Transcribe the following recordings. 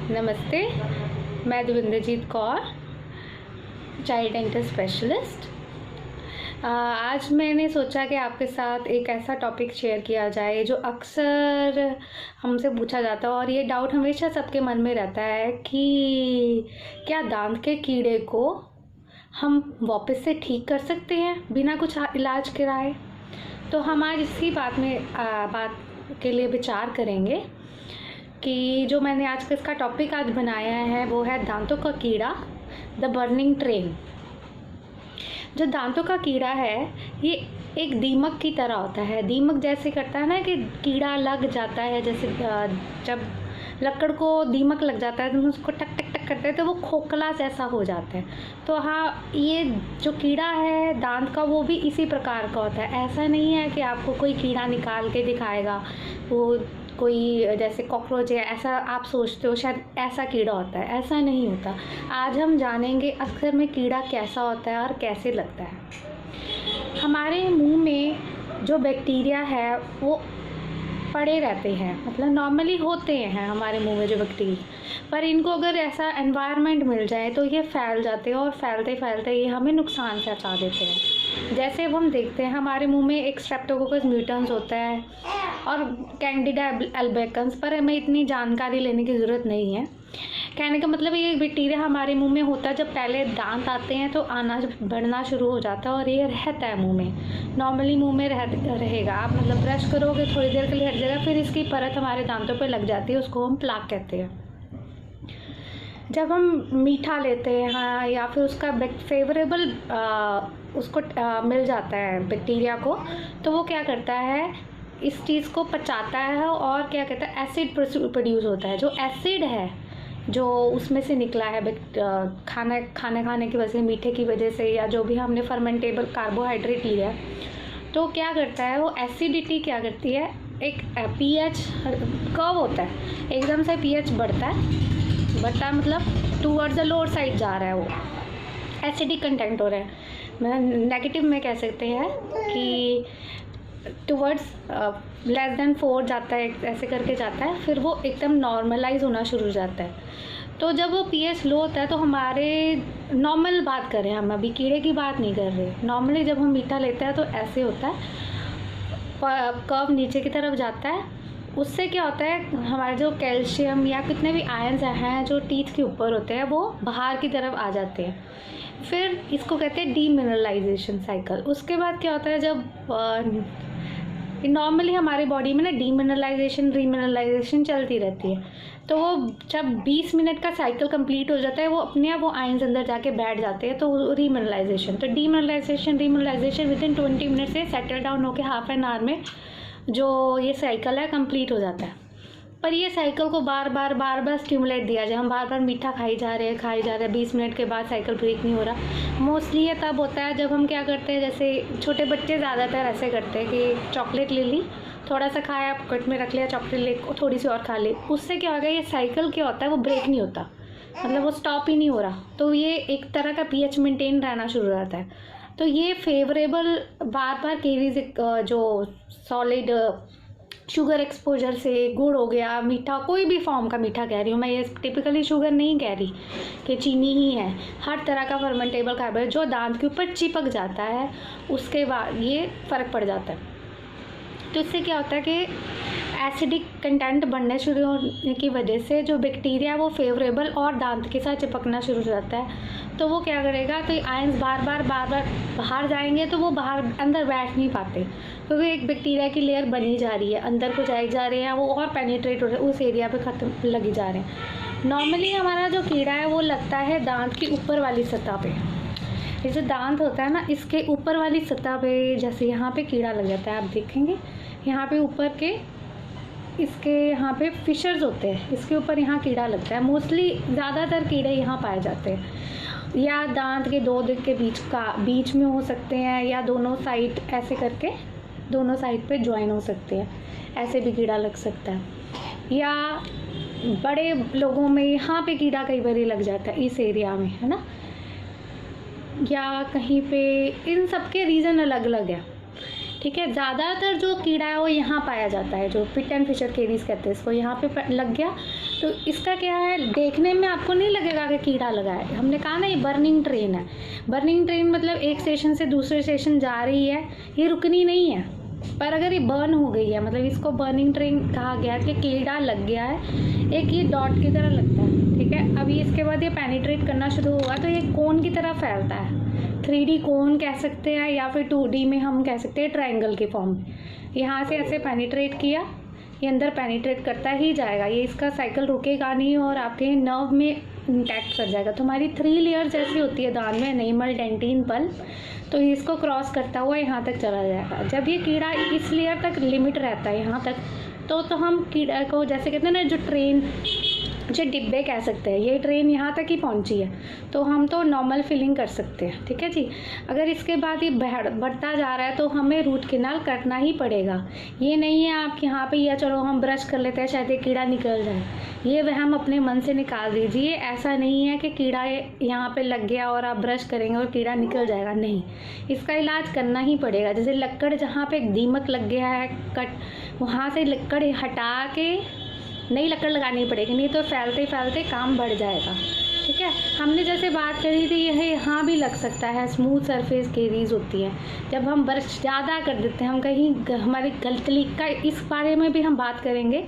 नमस्ते, मैं देविंदरजीत Kaur, child dental specialist. आज मैंने सोचा कि आपके साथ एक ऐसा टॉपिक शेयर किया जाए जो अक्सर हमसे पूछा जाता है और ये डाउट हमेशा सबके मन में रहता है कि क्या दांत के कीड़े को हम वापस से ठीक कर सकते हैं बिना कुछ इलाज कराए। तो हम आज इसी बात के लिए विचार करेंगे कि जो मैंने आज का इसका टॉपिक आज बनाया है वो है दांतों का कीड़ा, द बर्निंग ट्रेन। जो दांतों का कीड़ा है ये एक दीमक की तरह होता है। दीमक जैसे करता है ना कि कीड़ा लग जाता है, जैसे जब लकड़ को दीमक लग जाता है तो उसको टक टक टक करते हैं तो वो खोखला जैसा हो जाता है। तो हाँ, ये जो कीड़ा है दांत का वो भी इसी प्रकार का होता है। ऐसा नहीं है कि आपको कोई कीड़ा निकाल के दिखाएगा, वो कोई जैसे कॉकरोच है ऐसा आप सोचते हो शायद ऐसा कीड़ा होता है, ऐसा नहीं होता। आज हम जानेंगे अक्सर में कीड़ा कैसा होता है और कैसे लगता है। हमारे मुंह में जो बैक्टीरिया है वो पड़े रहते हैं, मतलब नॉर्मली होते हैं हमारे मुंह में जो बैक्टीरिया, पर इनको अगर ऐसा एनवायरनमेंट मिल जाए तो ये फैल जाते हैं और फैलते फैलते ये हमें नुकसान पहुंचा देते हैं। जैसे अब हम देखते हैं हमारे मुंह में एक स्ट्रेप्टोकोकस म्यूटेंस होता है और कैंडिडा अल्बिकन्स, पर हमें इतनी जानकारी लेने की ज़रूरत नहीं है। कहने का मतलब ये बैक्टीरिया हमारे मुंह में होता है जब पहले दांत आते हैं तो आना बढ़ना शुरू हो जाता है और ये रहता है मुंह में, नॉर्मली मुंह में रहेगा। आप मतलब ब्रश करोगे थोड़ी देर के लिए हट जाएगा, फिर इसकी परत हमारे दांतों पे लग जाती है, उसको हम प्लाक कहते हैं। जब हम मीठा लेते हैं हाँ, या फिर उसका फेवरेबल उसको मिल जाता है बैक्टीरिया को, तो वो क्या करता है इस चीज़ को पचाता है और क्या कहता है एसिड प्रोड्यूस होता है। जो एसिड है जो उसमें से निकला है खाने की वजह से, मीठे की वजह से, या जो भी हमने फर्मेंटेबल कार्बोहाइड्रेट लिया है, तो क्या करता है वो एसिडिटी क्या करती है, एक पीएच कर्व होता है, एकदम से पीएच बढ़ता है मतलब टूवर्ड्स द लोअर साइड जा रहा है, वो एसिडिक कंटेंट हो रहा है। मतलब नेगेटिव में कह सकते हैं कि टूवर्ड्स लेस देन 4 जाता है, ऐसे करके जाता है, फिर वो एकदम नॉर्मलाइज होना शुरू हो जाता है। तो जब वो पीएच लो होता है तो हमारे नॉर्मल बात कर रहे हैं, हम अभी कीड़े की बात नहीं कर रहे, नॉर्मली जब हम मीठा लेते हैं तो ऐसे होता है, कर्व नीचे की तरफ जाता है। उससे क्या होता है हमारे जो कैल्शियम या कितने भी आयंस हैं जो टीथ के ऊपर होते हैं वो बाहर की तरफ आ जाते हैं। फिर इसको कहते हैं डीमिनरलाइजेशन साइकिल। उसके बाद क्या होता है जब नॉर्मली हमारी बॉडी में ना डीमिनरलाइजेशन रीमिनरलाइजेशन चलती रहती है, तो वो जब 20 मिनट का साइकिल कंप्लीट हो जाता है वो अपने आप वो आयंस अंदर जाके बैठ जाते हैं, तो रीमिनरलाइजेशन, तो demineralisation remineralisation with in 20 minute से सेटल डाउन होकर हाफ एन आवर में जो ये साइकिल है कंप्लीट हो जाता है। पर ये साइकिल को बार बार स्टिमुलेट दिया जाए, हम बार बार मीठा खाई जा रहे हैं 20 मिनट के बाद साइकिल ब्रेक नहीं हो रहा। मोस्टली ये तब होता है जब हम क्या करते हैं, जैसे छोटे बच्चे ज़्यादातर ऐसे करते हैं कि चॉकलेट ले ली, थोड़ा सा खाया पॉकेट में रख लिया, चॉकलेट ले थोड़ी सी और खा ली, उससे क्या होगा ये साइकिल क्या होता है वो ब्रेक नहीं होता, मतलब वो स्टॉप ही नहीं हो रहा, तो ये एक तरह का पीएच मेंटेन रहना शुरू हो जाता है। तो ये फेवरेबल बार केरीज जो सॉलिड शुगर एक्सपोजर से, गुड़ हो गया, मीठा, कोई भी फॉर्म का मीठा कह रही हूँ मैं, ये टिपिकली शुगर नहीं कह रही कि चीनी ही है, हर तरह का फर्मेंटेबल कार्बोहाइड्रेट जो दांत के ऊपर चिपक जाता है उसके बाद ये फ़र्क पड़ जाता है। तो इससे क्या होता है कि एसिडिक कंटेंट बढ़ने शुरू होने की वजह से जो बैक्टीरिया वो फेवरेबल और दांत के साथ चिपकना शुरू हो जाता है, तो वो क्या करेगा, तो आयंस बार बार बाहर जाएंगे तो वो बाहर अंदर बैठ नहीं पाते, क्योंकि तो एक बैक्टीरिया की लेयर बनी जा रही है, अंदर को जाए जा रहे हैं, वो और पेनिट्रेट हो रहे हैं, उस एरिया पे ख़त्म लगी जा रहे हैं। नॉर्मली हमारा जो कीड़ा है वो लगता है दांत की ऊपर वाली सतह पे, ये जो दांत होता है ना इसके ऊपर वाली सतह पे, जैसे यहाँ पे कीड़ा लग जाता है, आप देखेंगे यहाँ पे ऊपर के इसके यहाँ पे फिशर्स होते हैं, इसके ऊपर यहाँ कीड़ा लगता है। मोस्टली ज़्यादातर कीड़े यहाँ पाए जाते हैं, या दांत के दो दिल के बीच में हो सकते हैं, या दोनों साइड ऐसे करके दोनों साइड पे ज्वाइन हो सकते हैं, ऐसे भी कीड़ा लग सकता है। या बड़े लोगों में यहाँ पे कीड़ा कई बार लग जाता है इस एरिया में, है ना, या कहीं पे, इन सब के रीज़न अलग अलग है। ठीक है। ज़्यादातर जो कीड़ा है वो यहाँ पाया जाता है, जो पिट एंड फिशर केरीज कहते हैं इसको, यहाँ पे लग गया तो इसका क्या है, देखने में आपको नहीं लगेगा कि कीड़ा लगा है। हमने कहा ना ये बर्निंग ट्रेन है। बर्निंग ट्रेन मतलब एक स्टेशन से दूसरे स्टेशन जा रही है, ये रुकनी नहीं है। पर अगर ये बर्न हो गई है, मतलब इसको बर्निंग ट्रेन कहा गया कि कीड़ा लग गया है, एक ये डॉट की तरह लगता है, ठीक है। अभी इसके बाद ये पेनिट्रेट करना शुरू होगा तो ये कोन की तरह फैलता है। 3D कोन कह सकते हैं या फिर 2D में हम कह सकते हैं ट्रायंगल के फॉर्म में। यहाँ से ऐसे पेनिट्रेट किया, ये अंदर पेनिट्रेट करता ही जाएगा, ये इसका साइकिल रुकेगा नहीं और आपके नर्व में इंटैक्ट कर जाएगा। तो हमारी 3 लेयर्स ऐसी होती है दांत में, एनिमल, डेंटिन, पल्प, तो इसको क्रॉस करता हुआ यहाँ तक चला जाएगा। जब ये कीड़ा इस लेयर तक लिमिट रहता है यहाँ तक, तो हम कीड़ा को जैसे कहते हैं ना, जो ट्रेन, जो डिब्बे कह सकते हैं, ये ट्रेन यहाँ तक ही पहुँची है तो हम तो नॉर्मल फिलिंग कर सकते हैं, ठीक है जी। अगर इसके बाद ये बढ़ता जा रहा है तो हमें रूट कैनाल करना ही पड़ेगा। ये नहीं है आप यहाँ पे या चलो हम ब्रश कर लेते हैं शायद ये कीड़ा निकल जाए, ये वहम अपने मन से निकाल दीजिए। ऐसा नहीं है कि कीड़ा यहाँ पे लग गया और आप ब्रश करेंगे और कीड़ा निकल जाएगा, नहीं, इसका इलाज करना ही पड़ेगा। जैसे लक्कड़, जहाँ पे दीमक लग गया है कट, वहाँ से लक्कड़ हटा के नई लकड़ लगानी पड़ेगी, नहीं तो फैलते फैलते काम बढ़ जाएगा, ठीक है। हमने जैसे बात करी थी यह यहाँ भी लग सकता है, स्मूथ सरफेस केरीज होती है जब हम ब्रश ज़्यादा कर देते हैं, हम कहीं हमारी गलती का, इस बारे में भी हम बात करेंगे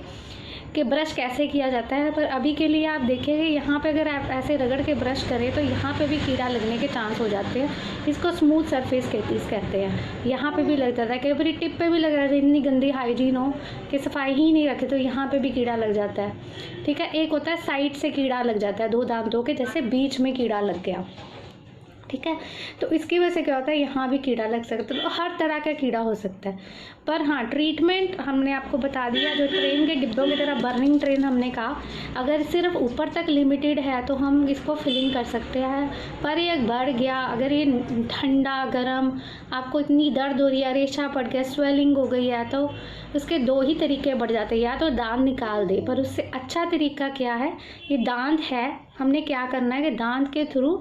कि ब्रश कैसे किया जाता है। पर अभी के लिए आप देखेंगे यहाँ पे अगर आप ऐसे रगड़ के ब्रश करें तो यहाँ पे भी कीड़ा लगने के चांस हो जाते हैं। इसको स्मूथ सरफेस केरीज कहते हैं। यहाँ पे भी लग जाता है, कई बार टिप पे भी लग जाता है, इतनी गंदी हाइजीन हो कि सफाई ही नहीं रखे तो यहाँ पे भी कीड़ा लग जाता है, ठीक है। एक होता है साइड से कीड़ा लग जाता है, 2 दांतों के जैसे बीच में कीड़ा लग गया, ठीक है। तो इसकी वजह से क्या होता है, यहाँ भी कीड़ा लग सकता है, तो हर तरह का कीड़ा हो सकता है। पर हाँ, ट्रीटमेंट हमने आपको बता दिया, जो ट्रेन के डिब्बों की तरह बर्निंग ट्रेन हमने कहा, अगर सिर्फ ऊपर तक लिमिटेड है तो हम इसको फिलिंग कर सकते हैं। पर ये बढ़ गया, अगर ये ठंडा गर्म आपको इतनी दर्द हो रही है, रेशा पड़ गया, स्वेलिंग हो गई है, तो उसके 2 ही तरीके बढ़ जाते हैं, या तो दांत निकाल दे। पर उससे अच्छा तरीका क्या है, ये दांत है, हमने क्या करना है कि दांत के थ्रू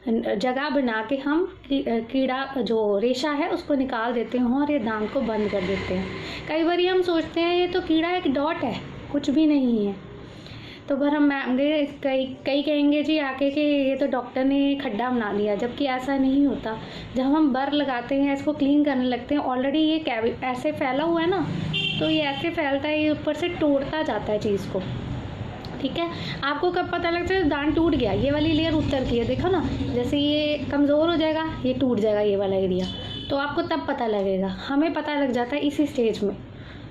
जगह बना के हम कीड़ा जो रेशा है उसको निकाल देते हैं और ये दांत को बंद कर देते हैं। कई बार हम सोचते हैं ये तो कीड़ा एक डॉट है, कुछ भी नहीं है। तो पर हम कई कहेंगे जी आके कि ये तो डॉक्टर ने खड्डा बना लिया, जबकि ऐसा नहीं होता। जब हम बर लगाते हैं, इसको क्लीन करने लगते हैं, ऑलरेडी ये ऐसे फैला हुआ है ना, तो ये ऐसे फैलता है, ये ऊपर से तोड़ता जाता है चीज़ को, ठीक है। आपको कब पता लगता है दांत टूट गया, ये वाली लेयर उतर गई है, देखो ना, जैसे ये कमज़ोर हो जाएगा, ये टूट जाएगा ये वाला एरिया, तो आपको तब पता लगेगा। हमें पता लग जाता है इसी स्टेज में।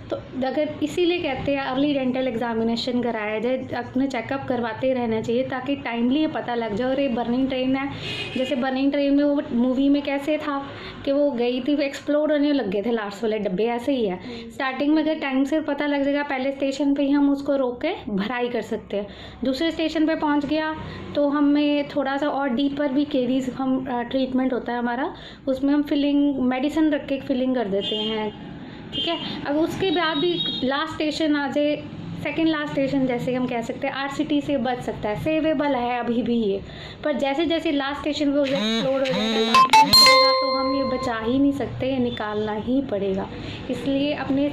तो अगर इसीलिए कहते हैं अर्ली डेंटल एग्जामिनेशन कराया जाए, अपने चेकअप करवाते रहना चाहिए ताकि टाइमली ये पता लग जाए। और ये बर्निंग ट्रेन है, जैसे बर्निंग ट्रेन में वो मूवी में कैसे था कि वो गई थी, वो एक्सप्लोड होने लग गए थे लास्ट वाले डब्बे, ऐसे ही है। स्टार्टिंग में अगर टाइम से पता लग जाएगा, पहले स्टेशन पे ही हम उसको रोक के भराई कर सकते हैं। दूसरे स्टेशन पे पहुंच गया तो हमें थोड़ा सा और डीपर भी केरीज हम ट्रीटमेंट होता है हमारा, उसमें हम फिलिंग मेडिसिन रख के फिलिंग कर देते हैं, ठीक है। अब उसके बाद भी लास्ट स्टेशन आ जाए, सेकेंड लास्ट स्टेशन जैसे हम कह सकते हैं, RCT से बच सकता है, सेवेबल है अभी भी ये। पर जैसे जैसे लास्ट स्टेशन पे एक्सप्लोर हो जाएगा तो हम ये बचा ही नहीं सकते, ये निकालना ही पड़ेगा। इसलिए अपने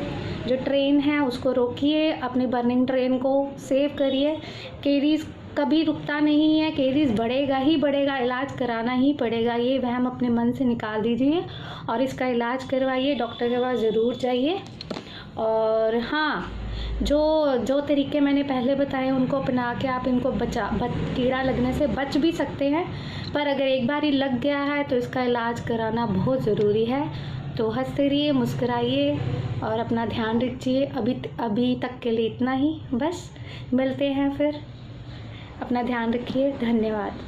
जो ट्रेन है उसको रोकिए, अपनी बर्निंग ट्रेन को सेव करिए। केरीज कभी रुकता नहीं है, केरीज बढ़ेगा ही बढ़ेगा, इलाज कराना ही पड़ेगा, ये वहम अपने मन से निकाल दीजिए और इसका इलाज करवाइए, डॉक्टर के पास ज़रूर जाइए। और हाँ, जो तरीके मैंने पहले बताए उनको अपना के आप इनको कीड़ा लगने से बच भी सकते हैं। पर अगर एक बार ही लग गया है तो इसका इलाज कराना बहुत ज़रूरी है। तो हंसते रहिए, मुस्कुराइए और अपना ध्यान रखिए। अभी तक के लिए इतना ही, बस मिलते हैं फिर। अपना ध्यान रखिए, धन्यवाद।